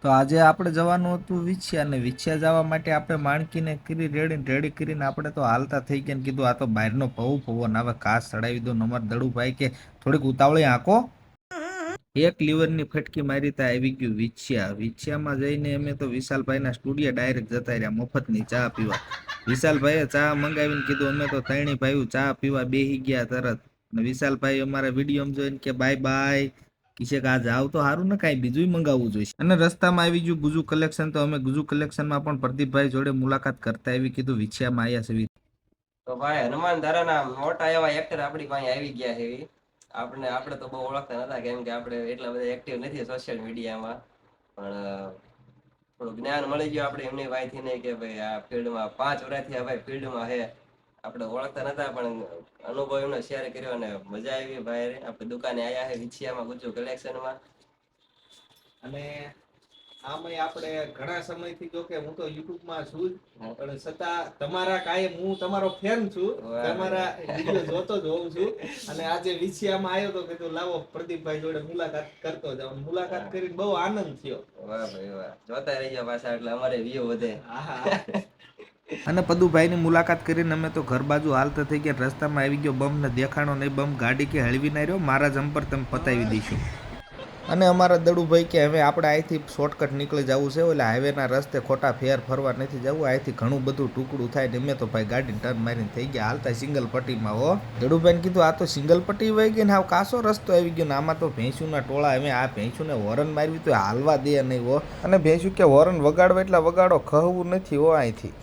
તો આજે આપણે જવાનું હતું વિછ્યા, અને વિછ્યા જવા માટે આપણે માણકીને કરી રેડી કરીને આપણે તો હાલતા થઈ ગયા ને કીધું આ તો બહારનો પવન આવે, ઘાસ ચડાવી દો. અમાર દડુભાઈ કે થોડીક ઉતાવળી આંકો, એક લીવરની ફટકી મારી તા આવી ગયું વિછ્યા. વિછ્યામાં જઈને અમે તો વિશાલભાઈના સ્ટુડિયો ડાયરેક્ટ જતા રહ્યા મફતની ચા પીવા. વિશાલભાઈએ ચા મંગાવીને કીધું, અમે તો ત્રણેય ભાઈઓ ચા પીવા બેહી ગયા તરત. અને વિશાલભાઈ અમારા વિડીયો જોઈને કે બાય બાય, કિસે કે આ જાવ તો સારું ને કાંઈ બીજું મંગાવવું જોઈએ. અને રસ્તામાં આવી ગયું ગુજુ કલેક્શન, તો અમે ગુજુ કલેક્શનમાં પણ પ્રદીપભાઈ જોડે મુલાકાત કરતા આવી કીધું વિછ્યામાં આવ્યા છે. તો ભાઈ હનુમાન ધારાના મોટા એવા એક્ટર આપણી પાસે આવી ગયા છે. આપણે તો બહુ ઓળખતા નતા, કેમ કે આપણે એટલા બધા એક્ટિવ નથી સોશિયલ મીડિયામાં, પણ થોડું જ્ઞાન મળી ગયું આપણે એમની વાંચી ને કે ભાઈ આ ફિલ્ડમાં 5 વર્ષથી ભાઈ ફિલ્ડમાં છે. આપણે ઓળખતા નતા પણ અનુભવ એમને શેર કર્યો અને મજા આવી. ભાઈ આપણે દુકાને આવ્યા છે વિછિયામાં ગુજુ કલેક્શનમાં. અને આમાં આપણે ઘણા સમયથી જો કે હું તો યુટ્યુબમાં છું, પણ છતાં તમારા કાયમ હું તમારો ફેન છું, તમારા વિડિયો જોતો જ હોઉં છું. અને આજે વિછિયામાં આવ્યો તો કીધું લાવો પ્રદીપભાઈ જોડે મુલાકાત કરતો જાઉં. મુલાકાત કરીને બહુ આનંદ થયો. વાહ ભાઈ વાહ, જોતા રહી ગયા પાછા એટલે અમારે વ્યૂ વધે. અને પદુભાઈની મુલાકાત કરીને અમે તો ઘર બાજુ હાલતા થઈ ગયા. રસ્તામાં આવી ગયો બમ ને દેખાણો નહીં, બમ ગાડી કે હળવી ના રહ્યો, મારા જમ્પર તમે પતાવી દઈશું. અને અમારા દડુભાઈ કે હવે આપણે અહીંથી શોર્ટકટ નીકળી જવું છે, એટલે હાઈવેના રસ્તે ખોટા ફેર ફરવા નથી જવું, અહીંથી ઘણું બધું ટુકડું થાય ને. મેં તો ભાઈ ગાડી ટર્ન મારીને થઈ ગયા હાલતા સિંગલ પટ્ટીમાં. હો દડુભાઈને કીધું આ તો સિંગલ પટ્ટી વહી ગઈ ને, હાવ કાસો રસ્તો આવી ગયો ને. આમાં તો ભેંસુના ટોળા, અમે આ ભેંસુને હોરન મારવી તો હાલવા દે નહીં હો. અને ભેંસુ કે હોરન વગાડવા એટલે વગાડો, ખહવું નથી હો અહીંથી.